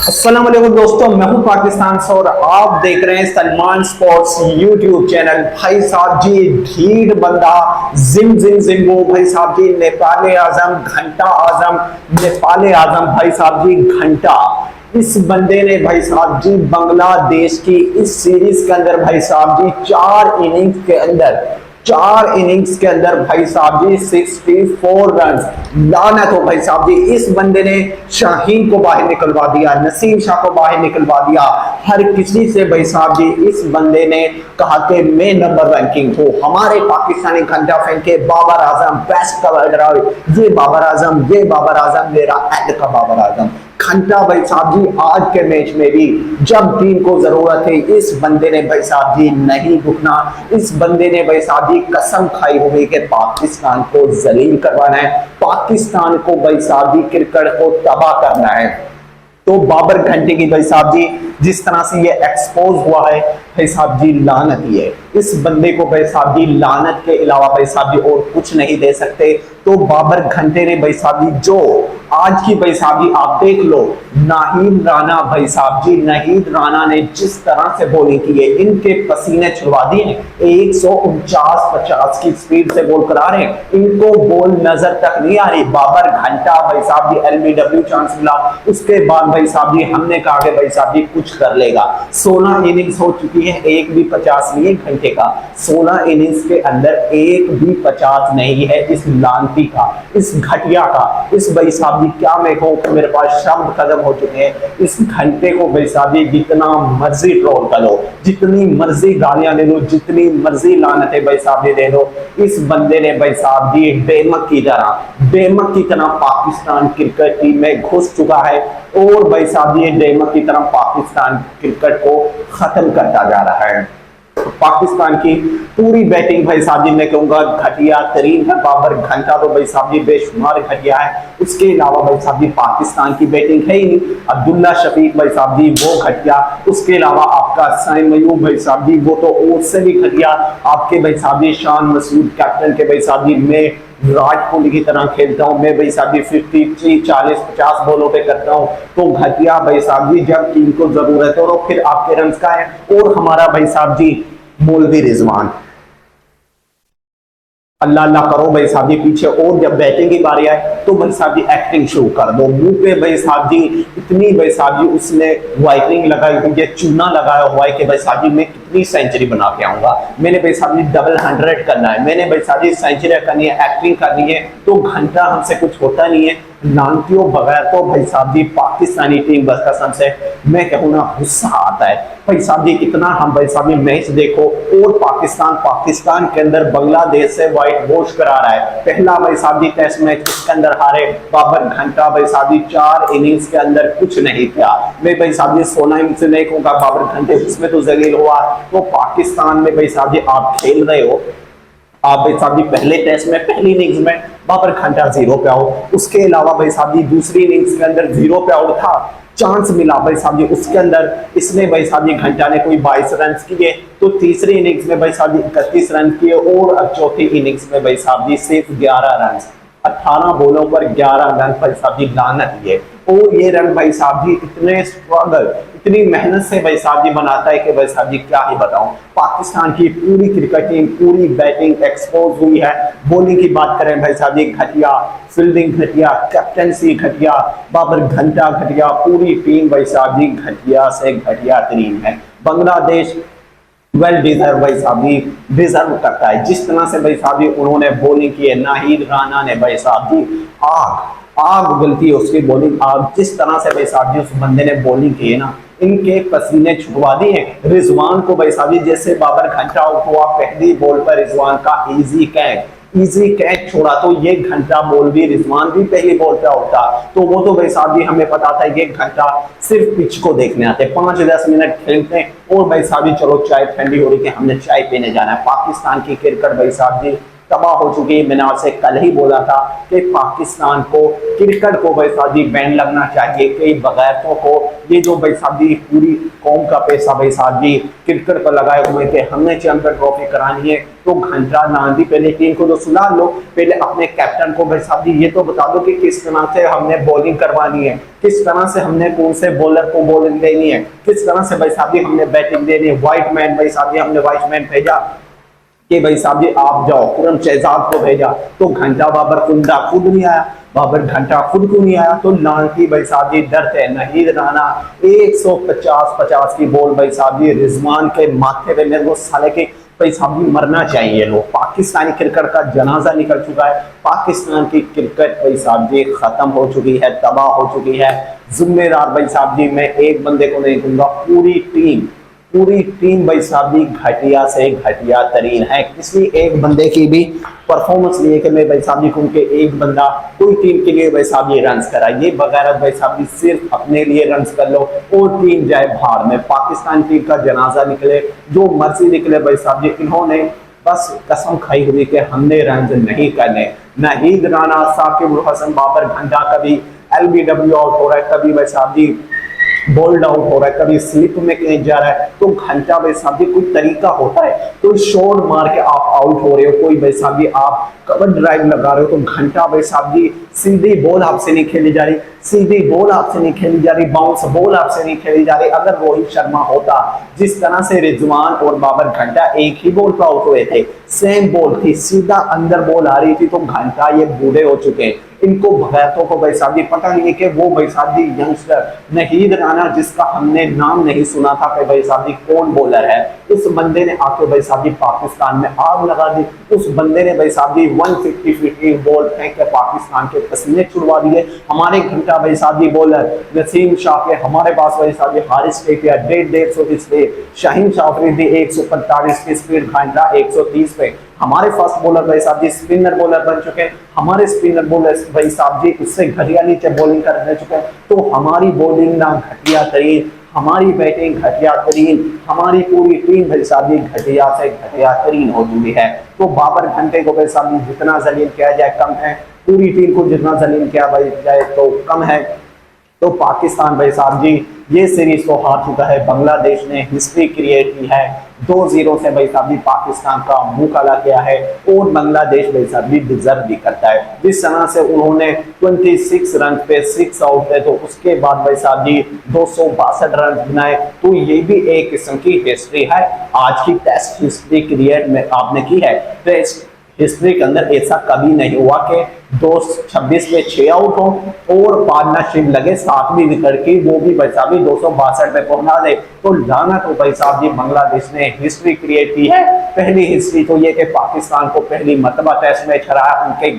अस्सलाम वालेकुम दोस्तों, मैं हूं पाकिस्तान से और आप देख रहे हैं सलमान स्पोर्ट्स यूट्यूब चैनल। भाई साहब जी ढीठ बंदा जिम जिम जिम वो भाई साहब जी नेपाल आजम घंटा आजम नेपाल आजम भाई साहब जी घंटा। इस बंदे ने भाई साहब जी बांग्लादेश की इस सीरीज के अंदर भाई साहब जी चार इनिंग्स के अंदर भाई साहब जी 64 रन। लानत हो भाई साहब जी, इस बंदे ने शाहीन को बाहर निकलवा दिया, नसीम शाह को बाहर निकलवा दिया, हर किसी से भाई साहब जी इस बंदे ने कहा कि मैं नंबर रैंकिंग हो। हमारे पाकिस्तानी घंटा फैन के बाबर आजम बेस्ट कवर, ये बाबर आजम, ये बाबर आजम, मेरा एंड का बाबर आजम घंटा। भाई साहब जी आज के मैच में भी जब टीम को जरूरत है इस बंदे ने भाई साहब जी नहीं रुकना। इस बंदे ने भाई साहब जी कसम खाई हुई कि पाकिस्तान को जलील करवाना है, पाकिस्तान को भाई साहब जी क्रिकेट को तबाह करना है। तो बाबर घंटे की भाई साहब जी जिस तरह से ये एक्सपोज हुआ है भाई साहब जी लानत ही है। इस बंदे को भाई साहब जी लानत के अलावा भाई साहब जी और कुछ नहीं दे सकते। तो बाबर घंटे ने भाई साहब जी जो आज की भाई साहब जी आप देख लो, नाहीद राणा भाई साहब जी, नाहीद राणा ने जिस तरह से बॉलिंग की है, इनके पसीने छुड़वा दिए। 149-50 की स्पीड से बॉल करा रहे हैं, इनको बॉल नजर तक नहीं आ रही। बाबर घंटा भाई साहब जी LBW चांस मिला, उसके बाद भाई साहब जी हमने कहा कि भाई साहब जी कुछ कर लेगा। 16 इनिंग्स हो चुकी है, एक भी 50 नहीं है घंटे का। 16 इनिंग्स के अंदर एक भी 50 नहीं है इस लानती का, इस घटिया का। इस भाई साहब जी क्या मैं कहूं कि मेरे पास शब्द खत्म हो चुके हैं। इस घंटे को भाई साहब जी जितना मर्जी ट्रोल कर लो, जितनी मर्जी गालियां ले लो, जितनी मर्जी लानतें भाई साहब जी दे लो, इस बंदे ने भाई साहब जी बेमक की तरह पाकिस्तान क्रिकेट टीम में घुस चुका है और भाई साहब जी बेमक की तरह पाकिस्तान क्रिकेट को खत्म करता जा रहा है। पाकिस्तान की पूरी बैटिंग भाई साहब जी मैं कहूंगा घटिया तरीन है। बाबर घंटा तो भाई साहब जी बेशुमार घटिया है, उसके अलावा भाई साहब जी पाकिस्तान की बैटिंग है ही नहीं। अब्दुल्ला शफीक भाई साहब जी वो घटिया, उसके अलावा आपका साइम अयूब भाई साहब जी वो तो उससे भी घटिया। आपके भाई साहब जी शान मसूद कैप्टन के भाई साहब जी मैं विराट कोहली की तरह खेलता हूं, मैं भाई साहब जी 53, 40, 50 बॉलों पे करता हूं। तो घटिया भाई साहब जी जब टीम को जरूरत है और फिर आपके रन का है। और हमारा भाई साहब जी मौलवी रिजवान, अल्लाह अल्लाह करो भाई साहब जी पीछे, और जब बैटिंग की बारी आए तो भाई साहब जी एक्टिंग शुरू कर दो। मुंह पे भाई साहब जी इतनी भाई साहब जी उसने वाइटनिंग लगाई हुई है, चूना लगाया हुआ है कि भाई साहब जी मैं कितनी सेंचुरी बना के आऊंगा, मैंने भाई साहब जी डबल 100 करना है, मैंने भाई साहब जी सेंचुरी करनी है, एक्टिंग करनी है। तो घंटा हमसे कुछ होता नहीं है। लानतियों बगैर तो भाई साहब जी पाकिस्तानी टीम बस कसम से मैं कहूँ ना गुस्सा आता है। भाई साहब जी कितना हम भाई साहब जी मैच देखो और पाकिस्तान के अंदर बांग्लादेश से व्हाइट वॉश करा रहा है। पहला भाई साहब जी टेस्ट मैच इसके अंदर हारे बाबर घंटा भाई साहब जी 4 इनिंग्स के अंदर कुछ नहीं किया। मैं भाई साहब जी 16 इनिंग्स नहीं कहूंगा बाबर घंटे उसमें तो जलील हुआ। तो पाकिस्तान में भाई साहब जी आप खेल रहे हो, आप भाई साहब जी पहले टेस्ट में पहली इनिंग्स में बाबर घंटा 0 पे आउट, उसके अलावा भाई साहब जी दूसरी इनिंग्स के अंदर 0 पे आउट था, चांस मिला भाई साहब जी उसके अंदर इसने भाई साहब जी घंटा ने कोई 22 रन किए। तो तीसरी इनिंग्स में भाई साहब जी 31 रन किए और अब चौथी इनिंग्स में भाई साहब जी सिर्फ 11 रन, 18 बॉलों पर 11 रन भाई साहब जी लानत है। और ये रन भाई साहब जी इतने स्ट्रगल, इतनी मेहनत से भाई साहब जी बनाता है कि भाई साहब जी क्या ही बताऊं। पाकिस्तान की पूरी क्रिकेट टीम, पूरी बैटिंग एक्सपोज हुई है। बॉलिंग की बात करें भाई साहब जी घटिया, फील्डिंग घटिया, कैप्टनसी घटिया, बाबर घंटा घटिया, पूरी टीम भाई साहब जी घटिया से घटिया तरीन है। बांग्लादेश वेल डिजर्व भाई साहब जी डिजर्व करता है जिस तरह से भाई साहब जी उन्होंने बॉलिंग की है। नाहीद राणा ने भाई साहब जी आग गलती है उसकी बॉलिंग आग, जिस तरह से भाई साहब जी उस बंदे ने बॉलिंग की है ना, इनके पसीने छुड़वा दिए। रिजवान को भाई साहब जी जैसे बाबर घंटा आउट हुआ पहली बॉल पर रिजवान का इजी कैच छोड़ा, तो ये घंटा बॉल भी रिजवान भी पहली बॉल पे आउट था। तो वो तो भाई साहब जी हमें पता था ये घंटा सिर्फ पिच को देखने आते, 5-10 मिनट खेलते और भाई साहब जी चलो चाय ठंडी हो रही थी हमने चाय पीने जाना है। पाकिस्तान की क्रिकेट भाई साहब जी तबाह हो चुकी है। मैंने आपसे कल ही बोला था कि पाकिस्तान को क्रिकेट को भाई साहब जी बैन लगना चाहिए कि बगैरतों को ये जो भाई साहब जी पूरी कौम का पैसा भाई साहब जी क्रिकेट पर लगाए हुए थे, हमने चैंपियन ट्रॉफी करानी है तो घंटा ना दी। पहले टीम को तो सुना लो, पहले अपने कैप्टन को भाई साहब जी ये तो बता दो कि किस तरह से हमने बॉलिंग करवानी है, किस तरह से हमने कौन से बॉलर को बॉलिंग देनी है, किस तरह से भाई साहब जी हमने बैटिंग देनी है। व्हाइट मैन भाई साहब जी हमने व्हाइट मैन भेजा कि भाई साहब जी आप जाओ, खुरम शहजाद को भेजा तो घंटा बाबर कुंडा खुद नहीं आया, बाबर घंटा खुद को नहीं आया तो लानती भाई साहब जी डरते नहीद राना 150 की बॉल भाई साहब जी रिजवान के माथे पे, मेरे को साले के भाई साहब जी मरना चाहिए लोग। पाकिस्तानी क्रिकेट का जनाजा निकल चुका है, पाकिस्तान की क्रिकेट भाई साहब जी खत्म हो चुकी है, तबाह हो चुकी है। जिम्मेदार भाई साहब जी मैं एक बंदे को नहीं दूंगा, पूरी टीम भाई साहब जी घटिया से घटिया तरीन है। किसी एक बंदे की भी परफॉर्मेंस नहीं है कि मैं भाई साहब जी के एक बंदा कोई टीम के लिए भाई साहब ये रन करा, ये बगैर भाई साहब जी सिर्फ अपने लिए रन कर लो और टीम जाए बाहर में। पाकिस्तान टीम का जनाजा निकले, जो मर्जी निकले भाई साहब जी, इन्होंने बस कसम खाई हुई कि हमने रन नहीं करने। नाहिद राना, साकिब अल हसन, बाबर घंटा कभी LBW आउट हो रहा है, कभी भाई साहब जी बोल्ड आउट हो रहा है, कभी स्लिप में कहीं जा रहा है, तो घंटा भाई साहब जी कोई तरीका होता है, कोई शॉट मार के आप आउट हो रहे हो, कोई भाई साहब जी आप कवर ड्राइव लगा रहे हो तो घंटा भाई साहब जी सीधी बॉल आपसे नहीं खेली जा रही, सीधी बॉल आपसे नहीं खेली जा रही, बाउंस बॉल आपसे नहीं खेली जा रही। अगर रोहित शर्मा होता, जिस तरह से रिजवान और बाबर घंटा एक ही बॉल पर आउट हुए थे, सेम बॉल थी, सीधा अंदर बॉल आ रही थी, तो घंटा ये बूढ़े हो चुके हैं, इनको भगैरतों को भाई साहब जी पता नहीं है कि वो भाई साहब जी यंगस्टर नाहिद राना जिसका हमने नाम नहीं सुना था कि भाई साहब जी कौन बॉलर है, उस बंदे ने आके भाई साहब जी पाकिस्तान में आग लगा दी। उस बंदे ने भाई साहब जी 150 फीट की बॉल फेंक के पाकिस्तान के पसीने छुड़वा दिए। हमारे घंटा भाई साहब जी बॉलर नसीम शाह के हमारे पास भाई साहब जी हारिस टेकिया 150 की स्पीड, शाहीन शाफरीदी 145 की स्पीड, घंटा 130 पे। हमारे फास्ट बॉलर भाई साहब जी स्पिनर बॉलर बन चुके हैं, हमारे स्पिनर बॉलर भाई साहब जी उससे घटिया नीचे बॉलिंग कर रह चुके हैं। तो हमारी बॉलिंग ना घटिया तरीन, हमारी बैटिंग घटिया तरीन, हमारी पूरी टीम भाई साहब जी घटिया से घटिया तरीन हो चुकी है। तो बाबर घंटे को भाई साहब जी जितना जलील किया जाए कम है, पूरी टीम को जितना जलील किया भाई जाए तो कम है। तो पाकिस्तान भाई साहब जी ये सीरीज तो हार चुका है, बांग्लादेश ने हिस्ट्री क्रिएट की है, 2-0 से भाई साहब जी पाकिस्तान का मुंह काला किया है और बांग्लादेश भाई साहब जी डिजर्व भी करता है। जिस तरह से उन्होंने 26 रन पे 6 आउट थे, तो उसके बाद भाई साहब जी 262 रन बनाए, तो ये भी एक किस्म की हिस्ट्री है। आज की टेस्ट हिस्ट्री क्रिएट में आपने की है, टेस्ट हिस्ट्री के अंदर ऐसा कभी नहीं हुआ कि 226 पे 6 आउट हो और पार्टनरशिप लगे 7वीं विकेट की, वो भी भाई साहब 262 पे पहुंचा दे। तो लाना तो भाई साहब जी बांग्लादेश ने हिस्ट्री क्रिएट की है। पहली हिस्ट्री तो ये कि पाकिस्तान को पहली मरतबा टेस्ट मैच हराया उनके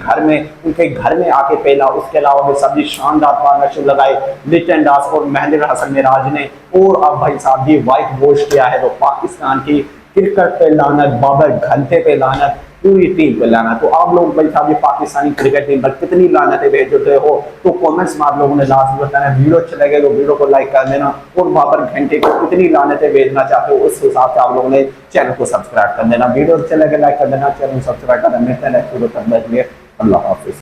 घर में आके पहला। उसके अलावा भाई साहब जी शानदार पार्टनरशिप लगाए लिटन दास और मेहंदी हसन मिराज ने, और अब भाई साहब जी व्हाइट वॉश किया है। तो पाकिस्तान की क्रिकेट पे लानत, बाबर घंटे पे लानत, पूरी टीम पे लाना। तो आप लोग भाई साहब ये पाकिस्तानी क्रिकेट टीम पर कितनी लानतें भेजते हो तो कमेंट्स में आप लोगों ने लाजमी बताना। वीडियो अच्छा लगे तो वीडियो को लाइक कर देना, और बाबर घंटे को कितनी लानतें भेजना चाहते हो उस हिसाब से आप लोगों ने चैनल को सब्सक्राइब कर देना। वीडियो अच्छा लगे लाइक कर देना, चैनल सब्सक्राइब कर देना। नेक्स्ट वीडियो तक के लिए अल्लाह हाफिज।